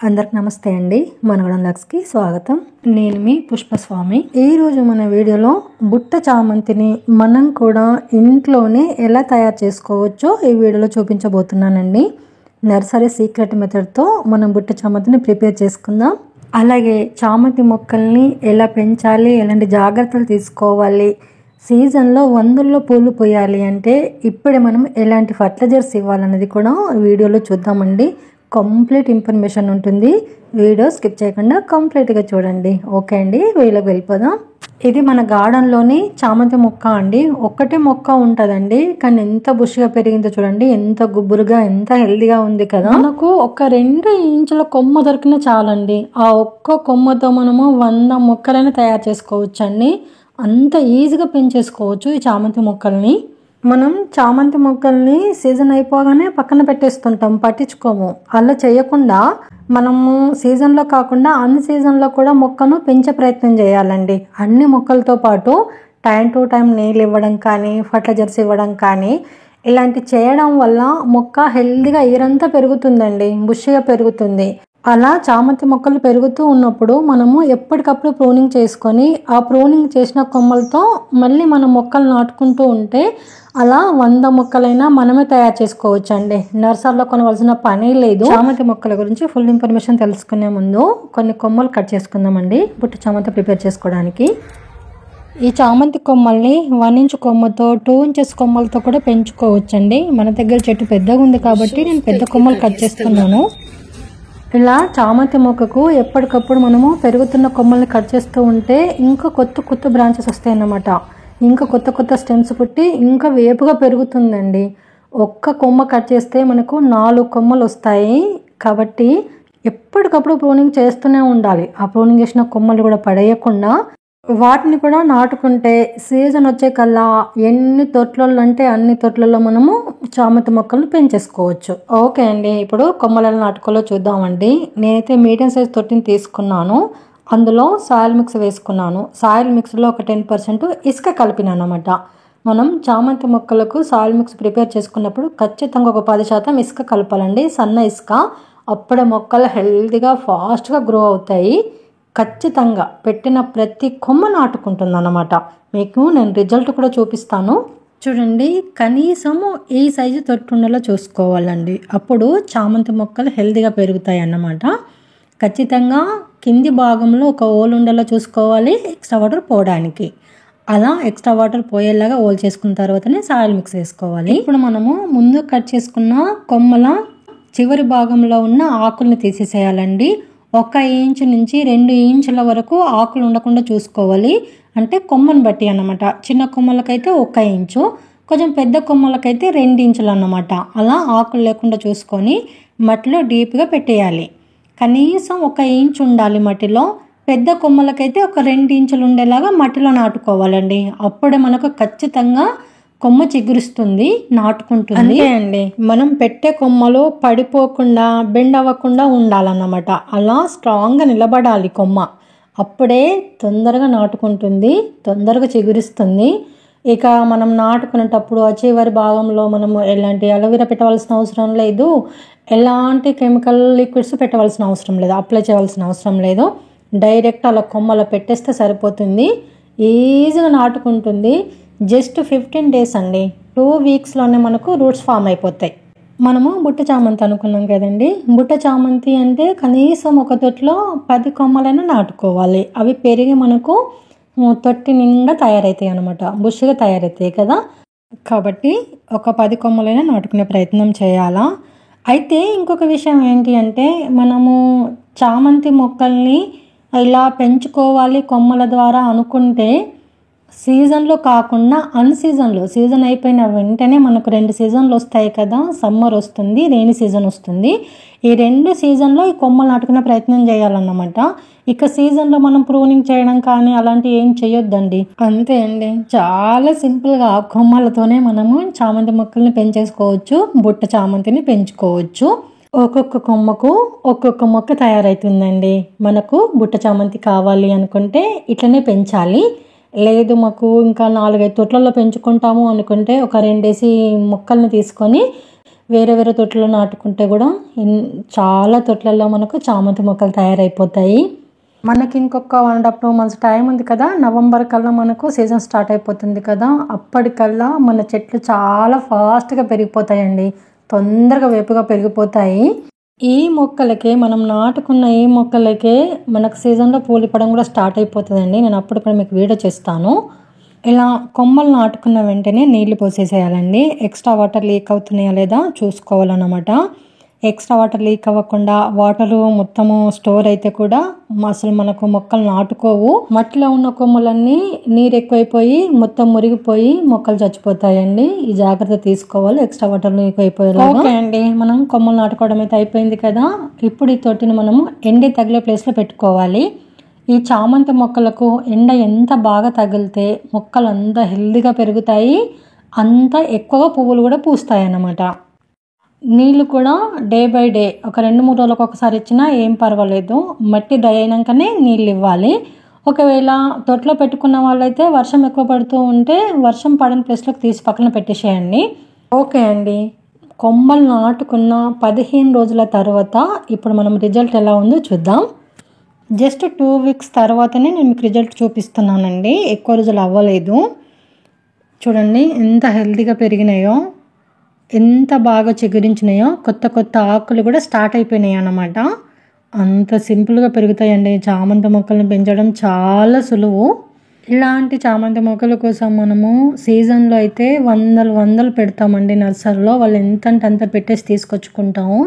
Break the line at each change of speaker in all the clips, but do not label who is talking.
అందరికి నమస్తే అండి. మనగడం లక్స్కి స్వాగతం. నేను మీ పుష్పస్వామి. ఈరోజు మన వీడియోలో బుట్ట చామంతిని మనం కూడా ఇంట్లోనే ఎలా తయారు చేసుకోవచ్చో ఈ వీడియోలో చూపించబోతున్నానండి. నర్సరీ సీక్రెట్ మెథడ్తో మనం బుట్ట చామంతిని ప్రిపేర్ చేసుకుందాం. అలాగే చామంతి మొక్కల్ని ఎలా పెంచాలి, ఎలాంటి జాగ్రత్తలు తీసుకోవాలి, సీజన్లో వందల్లో పూలు పోయాలి అంటే ఇప్పుడే మనం ఎలాంటి ఫర్టిలైజర్స్ ఇవ్వాలన్నది కూడా వీడియోలో చూద్దామండి. కంప్లీట్ ఇన్ఫర్మేషన్ ఉంటుంది. వీడియో స్కిప్ చేయకుండా కంప్లీట్గా చూడండి. ఓకే అండి, వీడియోకి వెళ్ళిపోదాం. ఇది మన గార్డెన్లోని చామంతి మొక్క అండి. ఒక్కటే మొక్క ఉంటుందండి, కానీ ఎంత బుషిగా పెరిగిందో చూడండి, ఎంత గుబురుగా, ఎంత హెల్దీగా ఉంది కదా. మనకు ఒక 2 ఇంచుల కొమ్మ దొరికినా చాలండి. ఆ ఒక్క కొమ్మతో మనము 100 మొక్కలైనా తయారు చేసుకోవచ్చు అండి. అంత ఈజీగా పెంచేసుకోవచ్చు ఈ చామంతి మొక్కల్ని. మనం చామంతి మొక్కల్ని సీజన్ అయిపోగానే పక్కన పెట్టేస్తుంటాం, పట్టించుకోము. అలా చేయకుండా మనము సీజన్లో కాకుండా అన్ని సీజన్లో కూడా మొక్కను పెంచే ప్రయత్నం చేయాలండి. అన్ని మొక్కలతో పాటు టైం టు టైం నీళ్ళు ఇవ్వడం కానీ, ఫర్టిలైజర్స్ ఇవ్వడం కానీ ఇలాంటి చేయడం వల్ల మొక్క హెల్దీగా ఇయరంతా పెరుగుతుందండి, బుషిగా పెరుగుతుంది. అలా చామంతి మొక్కలు పెరుగుతూ ఉన్నప్పుడు మనము ఎప్పటికప్పుడు ప్రూనింగ్ చేసుకొని ఆ ప్రూనింగ్ చేసిన కొమ్మలతో మళ్ళీ మనం మొక్కలు నాటుకుంటూ ఉంటే అలా 100 మొక్కలైనా మనమే తయారు చేసుకోవచ్చు అండి. నర్సరీలో కొనవలసిన పని లేదు. చామంతి మొక్కల గురించి ఫుల్ ఇన్ఫర్మేషన్ తెలుసుకునే ముందు కొన్ని కొమ్మలు కట్ చేసుకుందామండి బుట్ట చామంతి ప్రిపేర్ చేసుకోవడానికి. ఈ చామంతి కొమ్మల్ని 1 ఇంచ్ కొమ్మతో, 2 ఇంచెస్ కొమ్మలతో కూడా పెంచుకోవచ్చండి. మన దగ్గర చెట్టు పెద్దగా ఉంది కాబట్టి నేను పెద్ద కొమ్మలు కట్ చేస్తున్నాను. ఇలా చామంతి మొక్కకు ఎప్పటికప్పుడు మనము పెరుగుతున్న కొమ్మల్ని కట్ చేస్తూ ఉంటే ఇంకా కొత్త బ్రాంచెస్ వస్తాయి అన్నమాట. ఇంకా కొత్త స్టెమ్స్ పుట్టి ఇంకా వేపుగా పెరుగుతుందండి. ఒక్క కొమ్మ కట్ చేస్తే మనకు 4 కొమ్మలు వస్తాయి. కాబట్టి ఎప్పటికప్పుడు ప్రూనింగ్ చేస్తూనే ఉండాలి. ఆ ప్రూనింగ్ చేసిన కొమ్మలు కూడా పడేయకుండా వాటిని కూడా నాటుకుంటే సీజన్ వచ్చే కల్లా ఎన్ని తొట్లలో అంటే అన్ని తొట్లలో మనము చామంతి మొక్కలను పెంచేసుకోవచ్చు. ఓకే అండి, ఇప్పుడు కొమ్మలను నాటుకోలో చూద్దామండి. నేనైతే మీడియం సైజ్ తొట్టిని తీసుకున్నాను. అందులో సాయిల్ మిక్స్ వేసుకున్నాను. సాయిల్ మిక్స్లో ఒక 10% ఇసుక కలిపినాను అన్నమాట. మనం చామంతి మొక్కలకు సాయిల్ మిక్స్ ప్రిపేర్ చేసుకున్నప్పుడు ఖచ్చితంగా ఒక 10% ఇసుక కలపాలండి, సన్న ఇసుక. అప్పుడే మొక్కలు హెల్తీగా ఫాస్ట్గా గ్రో అవుతాయి. ఖచ్చితంగా పెట్టిన ప్రతి కొమ్మ నాటుకుంటుంది అన్నమాట. మీకు నేను రిజల్ట్ కూడా చూపిస్తాను చూడండి. కనీసము ఈ సైజు తొట్టుండలో చూసుకోవాలండి. అప్పుడు చామంతి మొక్కలు హెల్తీగా పెరుగుతాయి అన్నమాట. ఖచ్చితంగా కింది భాగంలో ఒక ఓల్ ఉండలో చూసుకోవాలి ఎక్స్ట్రా వాటర్ పోవడానికి. అలా ఎక్స్ట్రా వాటర్ పోయేలాగా ఓల్ చేసుకున్న తర్వాతనే సాయిల్ మిక్స్ వేసుకోవాలి. ఇప్పుడు మనము ముందు కట్ చేసుకున్న కొమ్మల చివరి భాగంలో ఉన్న ఆకుల్ని తీసేసేయాలండి. 1 ఇంచు నుంచి 2 ఇంచుల వరకు ఆకులు ఉండకుండా చూసుకోవాలి. అంటే కొమ్మను బట్టి అన్నమాట. చిన్న కొమ్మలకైతే 1 ఇంచు, కొంచెం పెద్ద కొమ్మలకైతే 2 ఇంచులు అన్నమాట. అలా ఆకులు లేకుండా చూసుకొని మట్టిలో డీప్గా పెట్టేయాలి. కనీసం 1 ఇంచు ఉండాలి మట్టిలో. పెద్ద కొమ్మలకైతే ఒక 2 ఇంచులు ఉండేలాగా మట్టిలో నాటుకోవాలండి. అప్పుడే మనకు ఖచ్చితంగా కొమ్మ చిగురిస్తుంది, నాటుకుంటుంది. అంతే అండి, మనం పెట్టే కొమ్మలు పడిపోకుండా బెండ్ అవ్వకుండా ఉండాలన్నమాట. అలా స్ట్రాంగ్గా నిలబడాలి కొమ్మ. అప్పుడే తొందరగా నాటుకుంటుంది, తొందరగా చిగురిస్తుంది. ఇక మనం నాటుకునేటప్పుడు ఆ చివరి భాగంలో మనము ఎలాంటి అలోవెరా పెట్టవలసిన అవసరం లేదు, ఎలాంటి కెమికల్ లిక్విడ్స్ పెట్టవలసిన అవసరం లేదు, అప్లై చేయవలసిన అవసరం లేదు. డైరెక్ట్ అలా కొమ్మలో పెట్టేస్తే సరిపోతుంది, ఈజీగా నాటుకుంటుంది. జస్ట్ 15 డేస్ అండి, 2 వీక్స్లోనే మనకు రూట్స్ ఫామ్ అయిపోతాయి. మనము బుట్ట చామంతి అనుకున్నాం కదండి. బుట్ట చామంతి అంటే కనీసం ఒక తొట్టిలో 10 కొమ్మలైనా నాటుకోవాలి. అవి పెరిగి మనకు తొట్టి నిండా తయారవుతాయి అనమాట, బుష్గా తయారవుతాయి కదా. కాబట్టి ఒక 10 కొమ్మలైనా నాటుకునే ప్రయత్నం చేయాలా. అయితే ఇంకొక విషయం ఏంటి అంటే, మనము చామంతి మొక్కల్ని ఇలా పెంచుకోవాలి కొమ్మల ద్వారా అనుకుంటే సీజన్లో కాకుండా అన్సీజన్లో, సీజన్ అయిపోయిన వెంటనే మనకు 2 సీజన్లు వస్తాయి కదా. సమ్మర్ వస్తుంది, రెయినీ సీజన్ వస్తుంది. ఈ 2 సీజన్లో ఈ కొమ్మలు నాటుకునే ప్రయత్నం చేయాలన్నమాట. ఇక సీజన్లో మనం ప్రూనింగ్ చేయడం కానీ అలాంటివి ఏం చేయొద్దండి. అంతే అండి, చాలా సింపుల్గా కొమ్మలతోనే మనము చామంతి మొక్కల్ని పెంచేసుకోవచ్చు, బుట్ట చామంతిని పెంచుకోవచ్చు. ఒక్కొక్క కొమ్మకు ఒక్కొక్క మొక్క తయారవుతుందండి. మనకు బుట్ట చామంతి కావాలి అనుకుంటే ఇట్లనే పెంచాలి. లేదు మాకు ఇంకా 4-5 తొట్లలో పెంచుకుంటాము అనుకుంటే ఒక 2 మొక్కల్ని తీసుకొని వేరే వేరే తొట్లలో నాటుకుంటే కూడా చాలా తొట్లలో మనకు చామంతి మొక్కలు తయారైపోతాయి. మనకి ఇంకొక 1.5-2 months టైం ఉంది కదా, నవంబర్ కల్లా మనకు సీజన్ స్టార్ట్ అయిపోతుంది కదా. అప్పటికల్లా మన చెట్లు చాలా ఫాస్ట్గా పెరిగిపోతాయండి, తొందరగా వేపుగా పెరిగిపోతాయి. ఈ మొక్కలకే మనం నాటుకున్న ఈ మొక్కలకే మనకు సీజన్లో పూలు ఇవ్వడం కూడా స్టార్ట్ అయిపోతుందండి. నేను అప్పుడు కూడా మీకు వీడియో చేస్తాను. ఇలా కొమ్మలు నాటుకున్న వెంటనే నీళ్లు పోసేసేయాలండి. ఎక్స్ట్రా వాటర్ లీక్ అవుతున్నాయా లేదా చూసుకోవాలన్నమాట. ఎక్స్ట్రా వాటర్ లీక్ అవ్వకుండా వాటర్ మొత్తము స్టోర్ అయితే కూడా అసలు మనకు మొక్కలు నాటుకోవు. మట్టిలో ఉన్న కొమ్మలన్నీ నీరు ఎక్కువైపోయి మొత్తం మురిగిపోయి మొక్కలు చచ్చిపోతాయండి. ఈ జాగ్రత్త తీసుకోవాలి, ఎక్స్ట్రా వాటర్ లీక్ అయిపోయేలా. ఓకే అండి, మనం కొమ్మలు నాటుకోవడం అయితే అయిపోయింది కదా. ఇప్పుడు ఈ తొట్టిని మనము ఎండి తగిలే ప్లేస్లో పెట్టుకోవాలి. ఈ చామంతి మొక్కలకు ఎండ ఎంత బాగా తగిలితే మొక్కలు అంత హెల్దీగా పెరుగుతాయి, అంత ఎక్కువగా పువ్వులు కూడా పూస్తాయి అన్నమాట. నీళ్ళు కూడా డే బై డే ఒక 2-3 రోజులకు ఒకసారి ఇచ్చినా ఏం పర్వాలేదు. మట్టి డ్రై అయినాకనే నీళ్ళు ఇవ్వాలి. ఒకవేళ తొట్లో పెట్టుకున్న వాళ్ళైతే వర్షం ఎక్కువ పడుతూ ఉంటే వర్షం పడని ప్లేస్లోకి తీసి పక్కన పెట్టేసేయండి. ఓకే అండి, కొమ్మలు నాటుకున్న 15 రోజుల తర్వాత ఇప్పుడు మనం రిజల్ట్ ఎలా ఉందో చూద్దాం. జస్ట్ 2 weeks తర్వాతనే నేను మీకు రిజల్ట్ చూపిస్తున్నానండి, ఎక్కువ రోజులు అవ్వలేదు. చూడండి ఎంత హెల్తీగా పెరిగినాయో, ఎంత బాగా చిగురించినాయో, కొత్త కొత్త ఆకులు కూడా స్టార్ట్ అయిపోయినాయి అన్నమాట. అంత సింపుల్గా పెరుగుతాయండి. చామంతి మొక్కలను పెంచడం చాలా సులువు. ఇలాంటి చామంతి మొక్కల కోసం మనము సీజన్లో అయితే వందలు పెడతామండి నర్సరీలో. వాళ్ళు ఎంతంటే అంత పెట్టేసి తీసుకొచ్చుకుంటాము.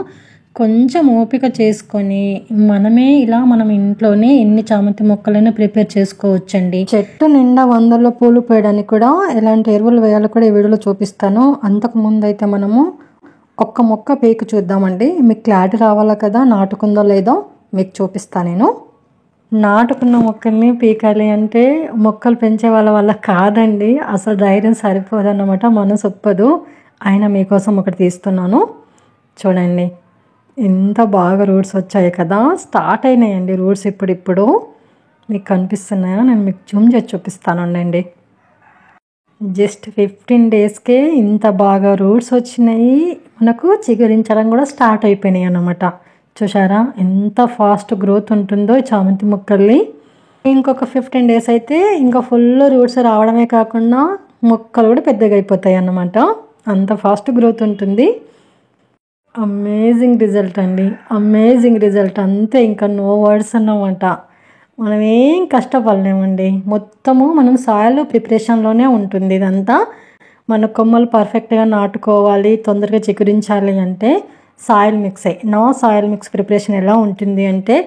కొంచెం ఓపిక చేసుకొని మనం ఇంట్లోనే ఎన్ని చామంతి మొక్కలైనా ప్రిపేర్ చేసుకోవచ్చండి. చెట్టు నిండా 100లో పూలు పోయడానికి కూడా ఎలాంటి ఎరువులు వేయాలో కూడా ఈ వీడియోలో చూపిస్తాను. అంతకు ముందు అయితే మనము ఒక్క మొక్క పీకి చూద్దామండి. మీకు క్లారిటీ రావాలా కదా, నాటుకుందో లేదో మీకు చూపిస్తాను. నేను నాటుకున్న మొక్కల్ని పీకాలి అంటే మొక్కలు పెంచే వాళ్ళ కాదండి, అసలు ధైర్యం సరిపోదన్నమాట, మనసు ఒప్పదు. అయినా మీకోసం ఒకటి తీస్తున్నాను. చూడండి ఎంత బాగా రూట్స్ వచ్చాయి కదా, స్టార్ట్ అయినాయండి రూట్స్. ఇప్పుడు మీకు కనిపిస్తున్నాయా, నేను మీకు జూమ్ చేసి చూపిస్తానండి. జస్ట్ 15 daysకే ఇంత బాగా రూట్స్ వచ్చినాయి, మనకు చిగురించడం కూడా స్టార్ట్ అయిపోయినాయి అన్నమాట. చూసారా ఎంత ఫాస్ట్ గ్రోత్ ఉంటుందో ఈ చామంతి మొక్కల్ని. ఇంకొక 15 days అయితే ఇంకా ఫుల్ రూట్స్ రావడమే కాకుండా మొక్కలు కూడా పెద్దగా అయిపోతాయి అన్నమాట. అంత ఫాస్ట్ గ్రోత్ ఉంటుంది. అమేజింగ్ రిజల్ట్ అండి, అమేజింగ్ రిజల్ట్, అంతే, ఇంకా నో వర్డ్స్ అన్నమాట. మనం ఏం కష్టపడలేమండి, మొత్తము మనం సాయిల్ ప్రిపరేషన్లోనే ఉంటుంది ఇదంతా. మన కొమ్మలు పర్ఫెక్ట్గా నాటుకోవాలి, తొందరగా చిగురించాలి అంటే సాయిల్ మిక్స్ నా సాయిల్ మిక్స్ ప్రిపరేషన్ ఎలా ఉంటుంది అంటే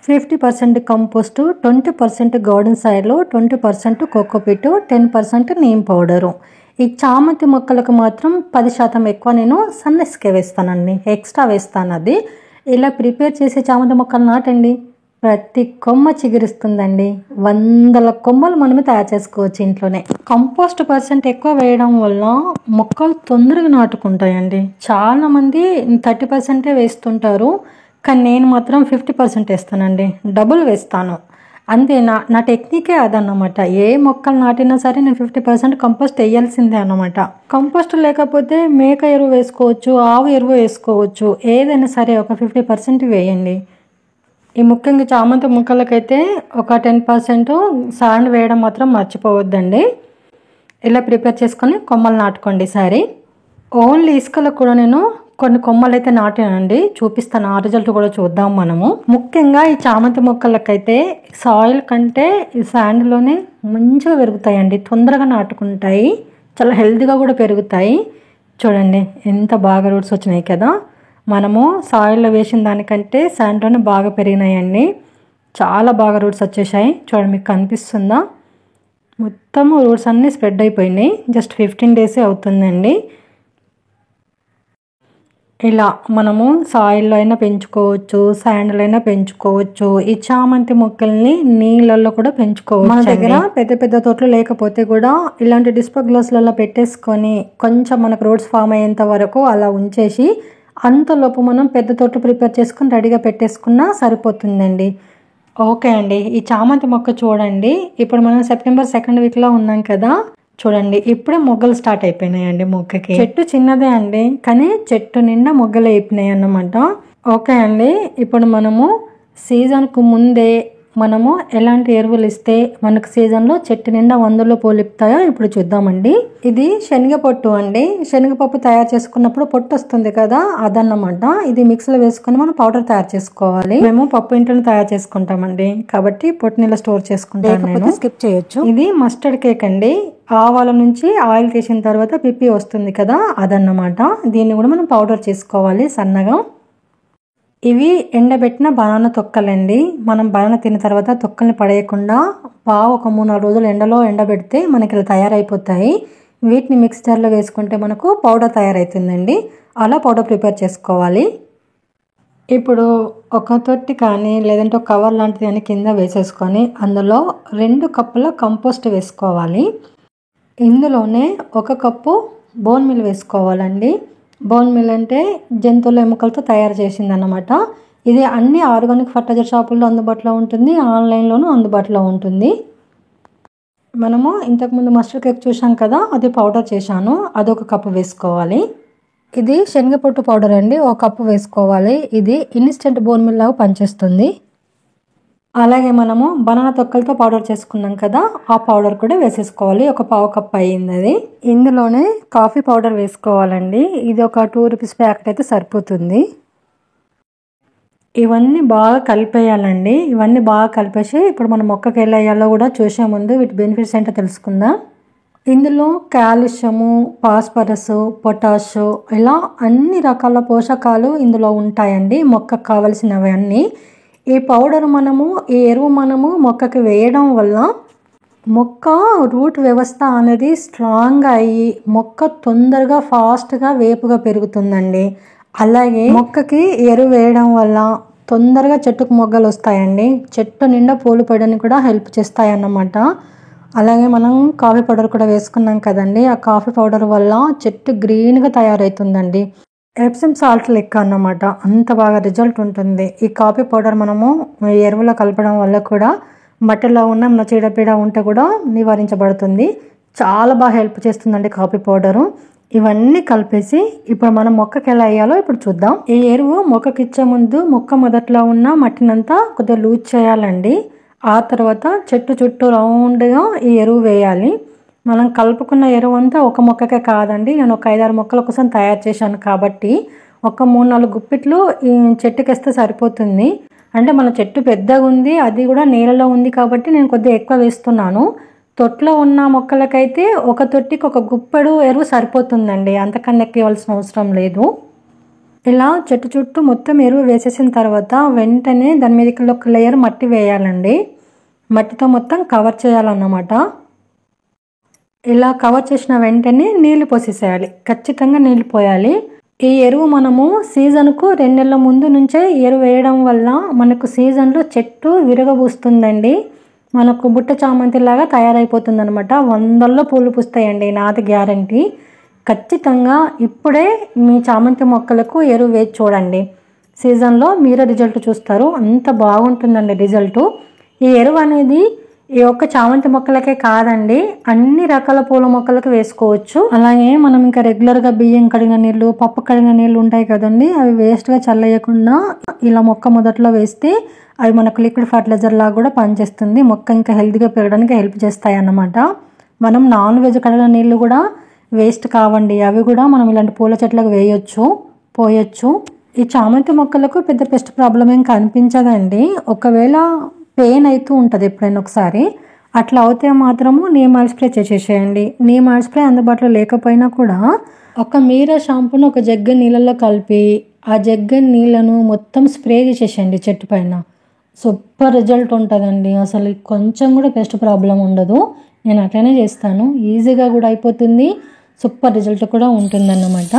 50% compost, 20% garden soil, 20% cocopeat, 10% neem powder. ఈ చామంతి మొక్కలకు మాత్రం 10% ఎక్కువ నేను సన్నెస్కే వేస్తానండి, ఎక్స్ట్రా వేస్తాను. అది ఇలా ప్రిపేర్ చేసే చామంతి మొక్కలు నాటండి, ప్రతి కొమ్మ చిగురిస్తుందండి. 100 కొమ్మలు మనమే తయారు చేసుకోవచ్చు ఇంట్లోనే. కంపోస్ట్ % ఎక్కువ వేయడం వల్ల మొక్కలు తొందరగా నాటుకుంటాయండి. చాలామంది 30% వేస్తుంటారు, కానీ నేను మాత్రం 50% వేస్తానండి, డబుల్ వేస్తాను. అంతే, నా టెక్నికే అదన్నమాట. ఏ మొక్కలు నాటినా సరే నేను 50% కంపోస్ట్ వేయాల్సిందే అన్నమాట. కంపోస్ట్ లేకపోతే మేక ఎరువు వేసుకోవచ్చు, ఆవు ఎరువు వేసుకోవచ్చు, ఏదైనా సరే ఒక 50% వేయండి. ఈ ముఖ్యంగా చామంతి మొక్కలకైతే ఒక 10% సాండ్ వేయడం మాత్రం మర్చిపోవద్దండి. ఇలా ప్రిపేర్ చేసుకొని కొమ్మలు నాటుకోండి. సరే, ఓన్లీ ఇసుకలో కూడా నేను కొన్ని కొమ్మలు అయితే నాటానండి, చూపిస్తాను. ఆ రిజల్ట్ కూడా చూద్దాం మనము. ముఖ్యంగా ఈ చామంతి మొక్కలకైతే సాయిల్ కంటే ఈ శాండ్లోనే మంచిగా పెరుగుతాయండి, తొందరగా నాటుకుంటాయి, చాలా హెల్తీగా కూడా పెరుగుతాయి. చూడండి ఎంత బాగా రూట్స్ వచ్చినాయి కదా. మనము సాయిల్లో వేసిన దానికంటే శాండ్లోనే బాగా పెరిగినాయండి, చాలా బాగా రూట్స్ వచ్చేసాయి. చూడండి మీకు కనిపిస్తుందా, మొత్తము రూట్స్ అన్నీ స్ప్రెడ్ అయిపోయినాయి. జస్ట్ 15 days అవుతుందండి. ఇలా మనము సాయిల్లో అయినా పెంచుకోవచ్చు, శాండ్లో అయినా పెంచుకోవచ్చు. ఈ చామంతి మొక్కల్ని నీళ్ళల్లో కూడా పెంచుకోవచ్చు. మన దగ్గర పెద్ద తోటలు లేకపోతే కూడా ఇలాంటి డిస్పో గ్లాసులలో పెట్టేసుకొని కొంచెం మనకు రోడ్స్ ఫామ్ అయ్యేంత వరకు అలా ఉంచేసి అంతలోపు మనం పెద్ద తోట ప్రిపేర్ చేసుకుని రెడీగా పెట్టేసుకున్నా సరిపోతుందండి. ఓకే అండి, ఈ చామంతి మొక్క చూడండి, ఇప్పుడు మనం సెప్టెంబర్ 2nd weekలో ఉన్నాం కదా. చూడండి ఇప్పుడే మొగ్గలు స్టార్ట్ అయిపోయినాయండి. మొక్కకి చెట్టు చిన్నదే అండి, కానీ చెట్టు నిండా మొగ్గలు అయిపోయినాయి అన్నమాట. ఓకే అండి, ఇప్పుడు మనము సీజన్కు ముందే మనము ఎలాంటి ఎరువులు ఇస్తే మనకు సీజన్లో చెట్టు నిండా వందలో పూలిపుతాయో ఇప్పుడు చూద్దామండి. ఇది శనగపొట్టు అండి. శనగపప్పు తయారు చేసుకున్నప్పుడు పొట్టు వస్తుంది కదా, అదన్నమాట. ఇది మిక్సీలో వేసుకొని మనం పౌడర్ తయారు చేసుకోవాలి. మేము పప్పు ఇంట్లోనే తయారు చేసుకుంటామండి, కాబట్టి పొట్టుని ఇలా స్టోర్ చేసుకుంటాను నేను. స్కిప్ చేయొచ్చు. ఇది మస్టర్డ్ కేక్ అండి. ఆవాల నుంచి ఆయిల్ తీసిన తర్వాత పిప్పి వస్తుంది కదా, అదన్నమాట. దీన్ని కూడా మనం పౌడర్ చేసుకోవాలి సన్నగా. ఇవి ఎండబెట్టిన బనానా తొక్కలండి. మనం బనానా తిన్న తర్వాత తొక్కల్ని పడేయకుండా ఒక 3-4 రోజులు ఎండలో ఎండబెడితే మనకి ఇలా తయారైపోతాయి. వీటిని మిక్సర్లో వేసుకుంటే మనకు పౌడర్ తయారవుతుందండి. అలా పౌడర్ ప్రిపేర్ చేసుకోవాలి. ఇప్పుడు ఒక తొట్టి కానీ లేదంటే ఒక కవర్ లాంటిది అని కింద వేసేసుకొని అందులో 2 కప్పుల కంపోస్ట్ వేసుకోవాలి. ఇందులోనే 1 కప్పు బోన్ మిల్ వేసుకోవాలండి. బోన్ మిల్ అంటే జంతువుల ఎముకలతో తయారు చేసింది అన్నమాట. ఇది అన్ని ఆర్గానిక్ ఫర్టిలైజర్ షాపుల్లో అందుబాటులో ఉంటుంది, ఆన్లైన్లోనూ అందుబాటులో ఉంటుంది. మనము ఇంతకుముందు మస్టర్డ్ కేక్ చూసాం కదా, అది పౌడర్ చేశాను, అది 1 కప్పు వేసుకోవాలి. ఇది శనగపొట్టు పౌడర్ అండి, 1 కప్పు వేసుకోవాలి. ఇది ఇన్స్టెంట్ బోన్ మిల్ లాగా పనిచేస్తుంది. అలాగే మనము బనానా తొక్కలతో పౌడర్ చేసుకున్నాం కదా, ఆ పౌడర్ కూడా వేసేసుకోవాలి. 1 పావు కప్ అయ్యింది అది. ఇందులోనే కాఫీ పౌడర్ వేసుకోవాలండి. ఇది ఒక 2 రూపీస్ ప్యాకెట్ అయితే సరిపోతుంది. ఇవన్నీ బాగా కలిపేయాలండి. ఇవన్నీ బాగా కలిపేసి ఇప్పుడు మనం మొక్కకి ఎలా వేయాలో కూడా చూసే ముందు వీటి బెనిఫిట్స్ ఏంటో తెలుసుకుందాం. ఇందులో కాల్షియము, ఫాస్ఫరస్, పొటాష్ ఇలా అన్ని రకాల పోషకాలు ఇందులో ఉంటాయండి, మొక్కకు కావలసినవి అన్నీ. ఈ పౌడర్ ఈ ఎరువు మనము మొక్కకి వేయడం వల్ల మొక్క రూట్ వ్యవస్థ అనేది స్ట్రాంగ్గా అయ్యి మొక్క తొందరగా ఫాస్ట్గా వేపుగా పెరుగుతుందండి. అలాగే మొక్కకి ఎరువు వేయడం వల్ల తొందరగా చెట్టుకు మొగ్గలు వస్తాయండి. చెట్టు నిండా పూలు పడడానికి కూడా హెల్ప్ చేస్తాయి అన్నమాట. అలాగే మనం కాఫీ పౌడర్ కూడా వేసుకున్నాం కదండి, ఆ కాఫీ పౌడర్ వల్ల చెట్టు గ్రీన్గా తయారవుతుందండి. ఎప్సమ్ సాల్ట్ లెక్క అన్నమాట, అంత బాగా రిజల్ట్ ఉంటుంది. ఈ కాఫీ పౌడర్ మనము ఎరువులో కలపడం వల్ల కూడా మట్టిలో ఉన్న చీడపీడ ఉంటే కూడా నివారించబడుతుంది. చాలా బాగా హెల్ప్ చేస్తుందండి కాఫీ పౌడరు. ఇవన్నీ కలిపేసి ఇప్పుడు మనం మొక్కకి ఎలా వేయాలో ఇప్పుడు చూద్దాం. ఈ ఎరువు మొక్కకి ఇచ్చే ముందు మొక్క మొదట్లో ఉన్న మట్టినంతా కొద్దిగా లూజ్ చేయాలండి. ఆ తర్వాత చెట్టు చుట్టూ రౌండ్గా ఈ ఎరువు వేయాలి. మనం కలుపుకున్న ఎరువు అంతా ఒక మొక్కకే కాదండి, నేను ఒక 5-6 మొక్కల కోసం తయారు చేశాను కాబట్టి ఒక 3-4 గుప్పిట్లు ఈ చెట్టుకేస్తే సరిపోతుంది. అంటే మన చెట్టు పెద్దగా ఉంది, అది కూడా నేలలో ఉంది కాబట్టి నేను కొద్దిగా ఎక్కువ వేస్తున్నాను. తొట్లో ఉన్న మొక్కలకైతే ఒక తొట్టికి 1 గుప్పెడు ఎరువు సరిపోతుందండి, అంతకన్నా ఎక్కివలసిన అవసరం లేదు. ఇలా చెట్టు చుట్టూ మొత్తం ఎరువు వేసేసిన తర్వాత వెంటనే దాని మీదకి 1 లేయర్ మట్టి వేయాలండి. మట్టితో మొత్తం కవర్ చేయాలన్నమాట. ఇలా కవర్ చేసిన వెంటనే నీళ్లు పోసేసేయాలి, ఖచ్చితంగా నీళ్లు పోయాలి. ఈ ఎరువు మనము సీజన్కు 2 నెలల ముందు నుంచే ఎరువు వేయడం వల్ల మనకు సీజన్లో చెట్టు విరగబూస్తుందండి. మనకు బుట్ట చామంతి లాగా తయారైపోతుంది అనమాట. 100లో పూలు పూస్తాయండి, నాది గ్యారంటీ. ఖచ్చితంగా ఇప్పుడే మీ చామంతి మొక్కలకు ఎరువు వేసి చూడండి, సీజన్లో మీరే రిజల్ట్ చూస్తారు. అంత బాగుంటుందండి రిజల్ట్. ఈ ఎరువు అనేది ఈ ఒక్క చామంతి మొక్కలకే కాదండి, అన్ని రకాల పూల మొక్కలకు వేసుకోవచ్చు. అలాగే మనం ఇంకా రెగ్యులర్గా బియ్యం కడిగిన నీళ్ళు, పప్పు కడిగిన నీళ్ళు ఉంటాయి కదండి, అవి వేస్ట్గా చల్లేయకుండా ఇలా మొక్క మొదట్లో వేస్తే అవి మనకు లిక్విడ్ ఫర్టిలైజర్ లాగా కూడా పనిచేస్తుంది. మొక్క ఇంకా హెల్తీగా పెరగడానికి హెల్ప్ చేస్తాయి అన్నమాట. మనం నాన్ వెజ్ కడిగిన నీళ్ళు కూడా వేస్ట్ కావండి, అవి కూడా మనం ఇలాంటి పూల చెట్లకు పోయొచ్చు. ఈ చామంతి మొక్కలకు పెద్ద పెస్ట్ ప్రాబ్లం ఏం కనిపించదండి. ఒకవేళ పెయిన్ అవుతూ ఉంటుంది ఎప్పుడైనా ఒకసారి, అట్లా అవుతే మాత్రము నీమ్ ఆయిల్ స్ప్రే చేసేసేయండి. నీమ్ ఆయిల్ స్ప్రే అందుబాటులో లేకపోయినా కూడా ఒక మీరా షాంపూను ఒక జగ్గ నీళ్ళల్లో కలిపి ఆ జగ్గ నీళ్ళను మొత్తం స్ప్రే చేసేసేయండి చెట్టు పైన. సూపర్ రిజల్ట్ ఉంటుందండి, అసలు కొంచెం కూడా పెస్ట్ ప్రాబ్లం ఉండదు. నేను అట్లనే చేస్తాను, ఈజీగా కూడా అయిపోతుంది, సూపర్ రిజల్ట్ కూడా ఉంటుందన్నమాట.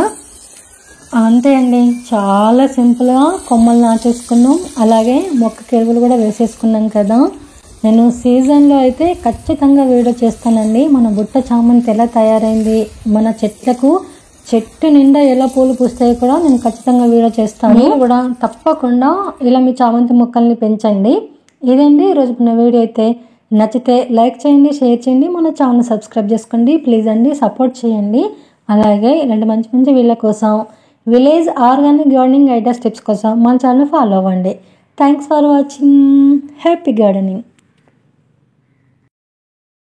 అంతే అండి, చాలా సింపుల్గా కొమ్మలు నాటేసుకున్నాం, అలాగే మొక్కకి ఎరువులు కూడా వేసేసుకున్నాం కదా. నేను సీజన్లో అయితే ఖచ్చితంగా వీడియో చేస్తానండి, మన బుట్ట చామంతి ఎలా తయారైంది, మన చెట్టు నిండా ఎలా పూలు పూస్తాయి కూడా నేను ఖచ్చితంగా వీడియో చేస్తాను. మీరు కూడా తప్పకుండా ఇలా మీ చామంతి మొక్కల్ని పెంచండి. ఇదండి ఈరోజు నా వీడియో అయితే. నచ్చితే లైక్ చేయండి, షేర్ చేయండి, మన ఛానల్ సబ్స్క్రైబ్ చేసుకోండి ప్లీజ్ అండి, సపోర్ట్ చేయండి. అలాగే ఇలాంటి మంచి మంచి వీళ్ళ కోసం village organic gardening ideas tips కోసం మన ఛానల్ ఫాలో అవ్వండి. Thanks for watching. Happy gardening.